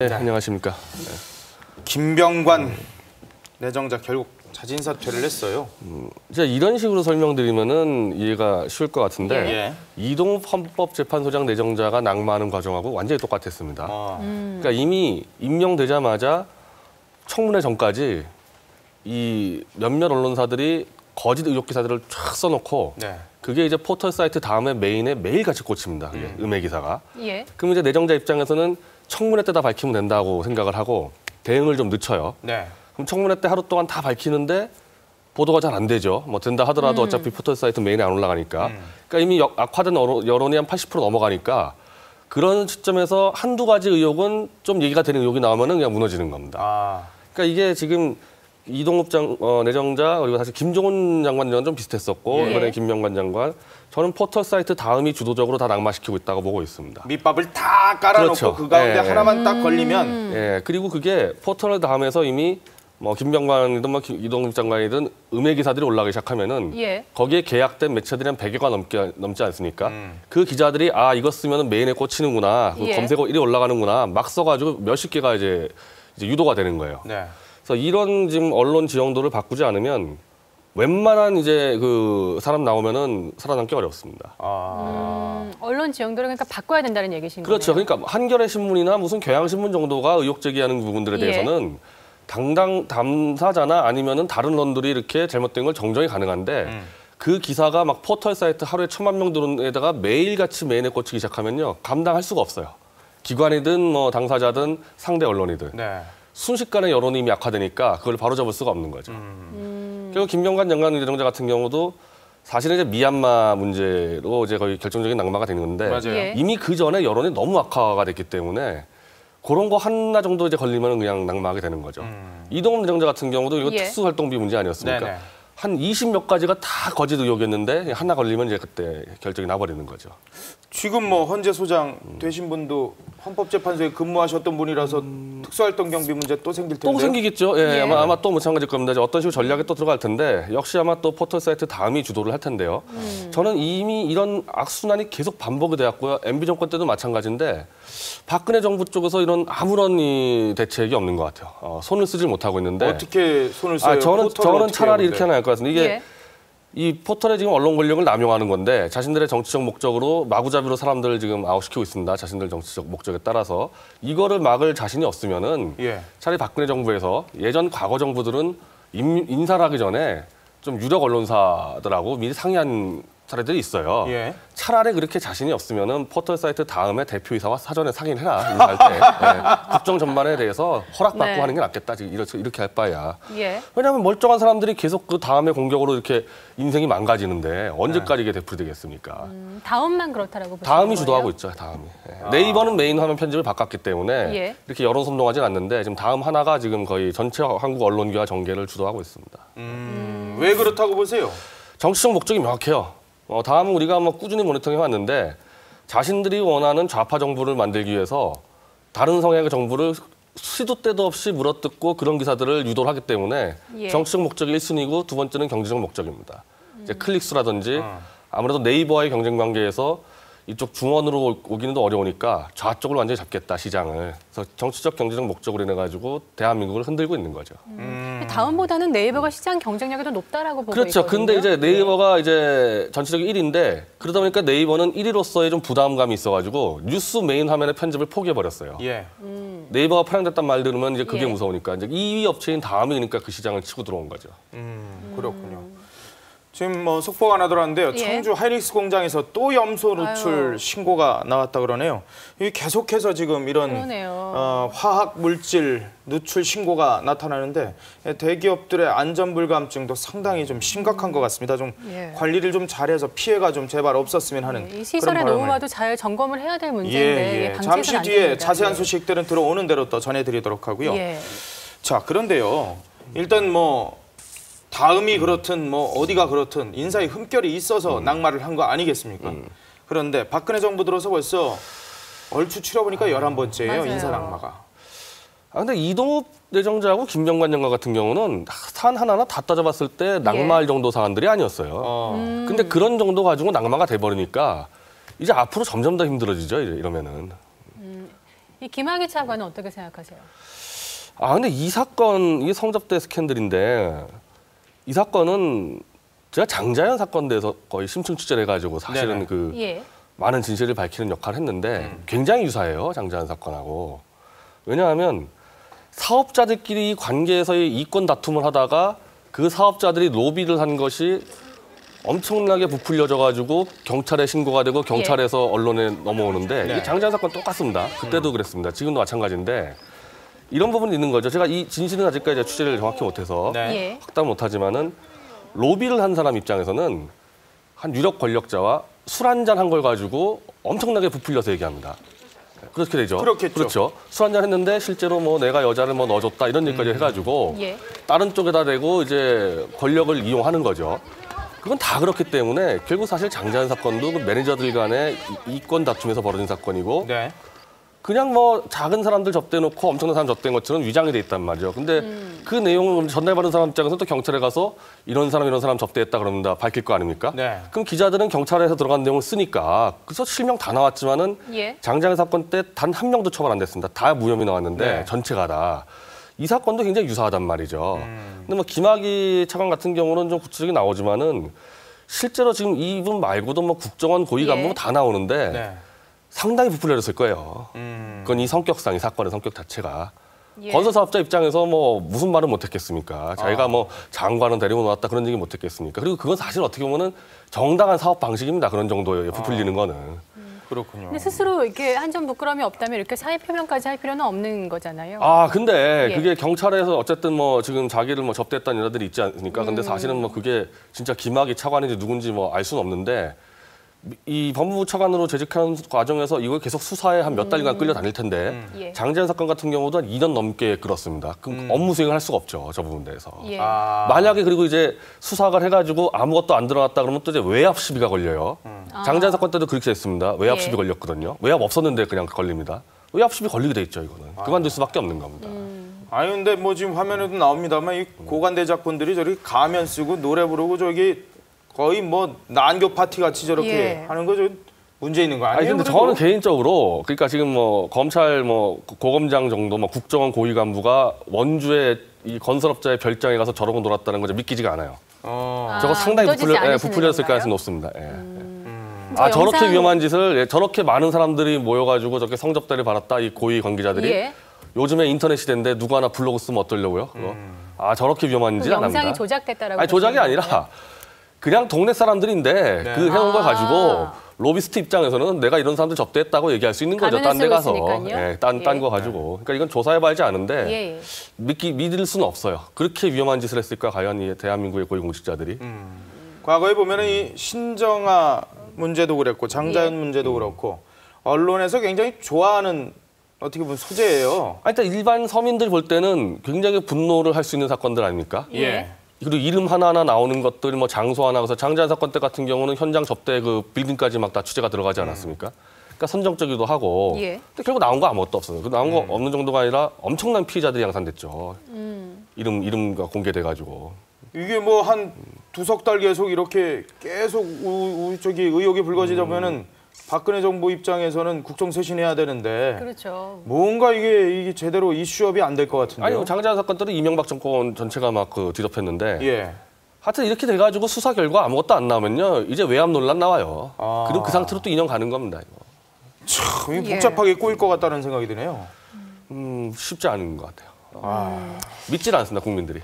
네, 안녕하십니까. 김병관 내정자 결국 자진 사퇴를 했어요. 이제 이런 식으로 설명드리면은 이해가 쉬울 것 같은데 예. 이동욱 헌법재판소장 내정자가 낙마하는 과정하고 완전히 똑같았습니다. 그러니까 이미 임명되자마자 청문회 전까지 이 몇몇 언론사들이 거짓 의혹 기사들을 쫙 써놓고 그게 이제 포털 사이트 다음에 메인에 매일같이 꽂힙니다. 그게 음해 기사가. 예. 그럼 이제 내정자 입장에서는 청문회 때 다 밝히면 된다고 생각을 하고 대응을 좀 늦춰요. 그럼 청문회 때 하루 동안 다 밝히는데 보도가 잘 안 되죠. 뭐 된다 하더라도 어차피 포털 사이트 메인에 안 올라가니까. 그러니까 이미 악화된 여론이 한 80% 넘어가니까 그런 시점에서 한두 가지 의혹은 좀 얘기가 되는 의혹이 나오면은 그냥 무너지는 겁니다. 그러니까 이게 지금 이동욱 내정자 그리고 사실 김종훈 장관과는 좀 비슷했었고 이번에 김병관 장관 저는 포털 사이트 다음이 주도적으로 다 낙마시키고 있다고 보고 있습니다. 밑밥을 다 깔아놓고 그렇죠. 그 가운데 하나만 딱 걸리면 그리고 그게 포털 다음에서 이미 뭐 김병관이든 뭐 이동욱 장관이든 음해 기사들이 올라가기 시작하면은 거기에 계약된 매체들이 한 100여가 넘지 않습니까? 그 기자들이 아 이거 쓰면은 메인에 꽂히는구나, 검색어 1위 올라가는구나 막 써가지고 몇십 개가 이제 유도가 되는 거예요. 그래서 이런 지금 언론 지형도를 바꾸지 않으면 웬만한 이제 그 사람 나오면은 살아남기 어렵습니다. 언론 지형도를 그러니까 바꿔야 된다는 얘기신 거예요. 그렇죠. 그러니까 한겨레 신문이나 무슨 경향신문 정도가 의혹 제기하는 부분들에 대해서는 당사자나 아니면은 다른 언론들이 이렇게 잘못된 걸 정정이 가능한데 그 기사가 막 포털 사이트 하루에 1000만 명 들어오는 데다가 매일같이 메인에 꽂히기 시작하면요 감당할 수가 없어요. 기관이든 뭐 당사자든 상대 언론이든. 순식간에 여론이 이미 악화되니까 그걸 바로잡을 수가 없는 거죠. 그리고 김병관 장관 내정자 같은 경우도 사실은 이제 미얀마 문제로 이제 거의 결정적인 낙마가 되는 건데 이미 그 전에 여론이 너무 악화가 됐기 때문에 그런 거 하나 정도 이제 걸리면 그냥 낙마하게 되는 거죠. 이동욱 내정자 같은 경우도 이거 특수활동비 문제 아니었습니까? 한 20몇 가지가 다 거짓 의혹이었는데 하나 걸리면 이제 그때 결정이 나버리는 거죠. 지금 뭐 헌재 소장 되신 분도 헌법재판소에 근무하셨던 분이라서 특수활동 경비 문제 또 생길 텐데. 또 생기겠죠. 아마 또 마찬가지일 겁니다. 이제 어떤 식으로 전략이 또 들어갈 텐데 역시 아마 또 포털 사이트 다음이 주도를 할 텐데요. 저는 이미 이런 악순환이 계속 반복이 되었고요. MB 정권 때도 마찬가지인데 박근혜 정부 쪽에서 이런 아무런 대책이 없는 것 같아요. 손을 쓰질 못하고 있는데. 어떻게 손을 써요? 저는 차라리 이렇게 하나 할 것 같습니다. 이게 이 포털에 지금 언론 권력을 남용하는 건데 자신들의 정치적 목적으로 마구잡이로 사람들을 지금 아웃시키고 있습니다. 자신들 정치적 목적에 따라서 이거를 막을 자신이 없으면은 차라리 박근혜 정부에서 예전 과거 정부들은 인사를 하기 전에 좀 유력 언론사들하고 미리 상의한 사례들이 있어요. 차라리 그렇게 자신이 없으면은 포털 사이트 다음에 대표이사와 사전에 상의를 해라. 인사할 때. 국정 전반에 대해서 허락받고 하는 게 낫겠다. 이렇게 할 바야. 왜냐하면 멀쩡한 사람들이 계속 그 다음에 공격으로 이렇게 인생이 망가지는데 언제까지 이게 되풀이되겠습니까? 다음만 그렇다라고 보시는 다음이 거예요? 주도하고 있죠. 다음이. 네이버는 메인 화면 편집을 바꿨기 때문에 이렇게 여론 선동하진 않는데 지금 다음 하나가 지금 거의 전체 한국 언론계와 정계를 주도하고 있습니다. 왜 그렇다고 보세요? 정치적 목적이 명확해요. 다음은 우리가 뭐 꾸준히 모니터링 해왔는데 자신들이 원하는 좌파 정부를 만들기 위해서 다른 성향의 정부를 시도 때도 없이 물어뜯고 그런 기사들을 유도를 하기 때문에 정치적 목적이 1순위고 두 번째는 경제적 목적입니다. 이제 클릭수라든지 아무래도 네이버와의 경쟁 관계에서 이쪽 중원으로 오기는 더 어려우니까 좌쪽을 완전히 잡겠다, 시장을. 그래서 정치적, 경제적 목적으로 인해 가지고 대한민국을 흔들고 있는 거죠. 다음보다는 네이버가 시장 경쟁력이 더 높다라고 보고 그렇죠. 있거든요. 근데 이제 네이버가 이제 전체적인 1위인데 그러다 보니까 네이버는 1위로서의 좀 부담감이 있어가지고 뉴스 메인 화면의 편집을 포기해버렸어요. 네이버가 파행됐단 말 들으면 이제 그게 무서우니까 이제 2위 업체인 다음이니까 그 시장을 치고 들어온 거죠. 그렇군요. 지금 뭐 속보가 하나 들어왔는데요. 청주 하이닉스 공장에서 또 염소 누출 신고가 나왔다 그러네요. 이 계속해서 지금 이런 화학 물질 누출 신고가 나타나는데 대기업들의 안전 불감증도 상당히 좀 심각한 것 같습니다. 좀 관리를 좀 잘해서 피해가 좀 제발 없었으면 하는 이 시설의 노후화도 잘 점검을 해야 될 문제인데 잠시 뒤에 자세한 소식들은 들어오는 대로 또 전해드리도록 하고요. 자, 그런데요. 일단 뭐 다음이 그렇든 뭐 어디가 그렇든 인사에 흠결이 있어서 낙마를 한 거 아니겠습니까? 그런데 박근혜 정부 들어서 벌써 얼추 추려보니까 11번째예요. 인사 낙마가. 근데 이동욱 내정자하고 김병관 장관 같은 경우는 사안 하나하나 다 따져봤을 때 낙마할 정도 사안들이 아니었어요. 근데 그런 정도 가지고 낙마가 돼버리니까 이제 앞으로 점점 더 힘들어지죠. 이러면은. 이 김학의 차관은 어떻게 생각하세요? 근데 이 사건, 이게 성접대 스캔들인데 이 사건은 제가 장자연 사건 대해서 거의 심층 취재를 해가지고 사실은 많은 진실을 밝히는 역할을 했는데 굉장히 유사해요, 장자연 사건하고. 왜냐하면 사업자들끼리 관계에서의 이권 다툼을 하다가 그 사업자들이 로비를 한 것이 엄청나게 부풀려져가지고 경찰에 신고가 되고 경찰에서 언론에 넘어오는데 이게 장자연 사건 똑같습니다. 그때도 그랬습니다. 지금도 마찬가지인데 이런 부분이 있는 거죠. 제가 이 진실은 아직까지 취재를 정확히 못해서 확답 못하지만은 로비를 한 사람 입장에서는 한 유력 권력자와 술 한잔 한 걸 가지고 엄청나게 부풀려서 얘기합니다. 그렇게 되죠. 그렇겠죠. 그렇죠. 술 한잔 했는데 실제로 뭐 내가 여자를 뭐 넣어줬다 이런 얘기까지 해가지고 다른 쪽에다 대고 이제 권력을 이용하는 거죠. 그건 다 그렇기 때문에 결국 사실 장자연 사건도 그 매니저들 간의 이권 다툼에서 벌어진 사건이고 그냥 뭐 작은 사람들 접대놓고 엄청난 사람 접대인 것처럼 위장이 돼 있단 말이죠. 근데 그 내용을 전달받은 사람 입장에서 또 경찰에 가서 이런 사람 접대했다 그러면 다 밝힐 거 아닙니까? 그럼 기자들은 경찰에서 들어간 내용을 쓰니까 그래서 실명 다 나왔지만은 장자연 사건 때 단 한 명도 처벌 안 됐습니다. 다 무혐의 나왔는데 전체가 다. 이 사건도 굉장히 유사하단 말이죠. 근데 뭐 김학의 차관 같은 경우는 좀 구체적이 나오지만은 실제로 지금 이분 말고도 뭐 국정원 고위 간부 다 나오는데 상당히 부풀려졌을 거예요. 그건 이 성격상, 이 사건의 성격 자체가. 건설 사업자 입장에서 뭐 무슨 말을 못했겠습니까? 자기가 뭐 장관은 데리고 나왔다 그런 얘기 못했겠습니까? 그리고 그건 사실 어떻게 보면은 정당한 사업 방식입니다. 그런 정도의 부풀리는 거는. 그렇군요. 근데 스스로 이렇게 한 점 부끄러움이 없다면 이렇게 사의 표명까지 할 필요는 없는 거잖아요. 근데 그게 경찰에서 어쨌든 뭐 지금 자기를 뭐 접대했다는 여자들이 있지 않습니까? 근데 사실은 뭐 그게 진짜 김학의 차관인지 누군지 뭐 알 수는 없는데 이 법무부 차관으로 재직하는 과정에서 이걸 계속 수사에 한 몇 달간 끌려다닐 텐데 장자연 사건 같은 경우도 한 2년 넘게 끌었습니다. 그럼 업무 수행을 할 수가 없죠. 저 부분에 대해서. 만약에 그리고 이제 수사가 해가지고 아무것도 안 드러났다 그러면 또 이제 외압 시비가 걸려요. 장자연 사건 때도 그렇게 됐습니다. 외압 시비 걸렸거든요. 외압 없었는데 그냥 걸립니다. 외압 시비 걸리게 돼 있죠. 이거는. 그만둘 수밖에 없는 겁니다. 아니 근데 뭐 지금 화면에도 나옵니다만 이 고관대작분들이 저리 가면 쓰고 노래 부르고 저기 거의 뭐 난교 파티 같이 저렇게 하는 거 좀 문제 있는 거 아니에요? 근데 저는 개인적으로 그러니까 지금 뭐 검찰 뭐 고검장 정도 뭐 국정원 고위 간부가 원주의 이 건설업자의 별장에 가서 저러고 놀았다는 거 믿기지가 않아요. 저거 상당히 부풀렸을 가능성이 높습니다. 저렇게 위험한 짓을 저렇게 많은 사람들이 모여가지고 저렇게 성접대를 받았다 이 고위 관계자들이 요즘에 인터넷 시대인데 누구 하나 블로그 쓰면 어떠려고요? 저렇게 위험한 짓 안 합니다. 영상이 조작됐다라고. 조작이 아니라 그냥 동네 사람들인데 그 해온 걸 가지고 로비스트 입장에서는 내가 이런 사람들 접대했다고 얘기할 수 있는 거죠. 딴 데 가서. 딴 거 가지고. 그러니까 이건 조사해봐야지 아는데 믿을 수는 없어요. 그렇게 위험한 짓을 했을까 과연 이 대한민국의 고위공직자들이. 과거에 보면은 이 신정아 문제도 그랬고 장자연 문제도 그렇고 언론에서 굉장히 좋아하는 어떻게 보면 소재예요. 일단 일반 서민들 볼 때는 굉장히 분노를 할 수 있는 사건들 아닙니까? 그리고 이름 하나하나 나오는 것들, 뭐 장소 하나, 그래서 장자연 사건 때 같은 경우는 현장 접대 그 빌딩까지 막 다 취재가 들어가지 않았습니까? 그러니까 선정적이기도 하고. 근데 결국 나온 거 아무것도 없어요. 그 나온 거 없는 정도가 아니라 엄청난 피해자들이 양산됐죠. 이름가 공개돼가지고. 이게 뭐 한 두석 달 계속 이렇게 계속 저기 의혹이 불거지다 보면은 박근혜 정부 입장에서는 국정쇄신해야 되는데 그렇죠. 뭔가 이게 제대로 이슈업이 안 될 것 같은데요. 아니 장자연 사건 때도 이명박 정권 전체가 막 그 뒤덮였는데 하여튼 이렇게 돼가지고 수사 결과 아무것도 안 나오면요 이제 외압 논란 나와요. 그리고 그 상태로 또 2년 가는 겁니다. 이거. 참 복잡하게 꼬일 것 같다는 생각이 드네요. 쉽지 않은 것 같아요. 믿질 않습니다 국민들이.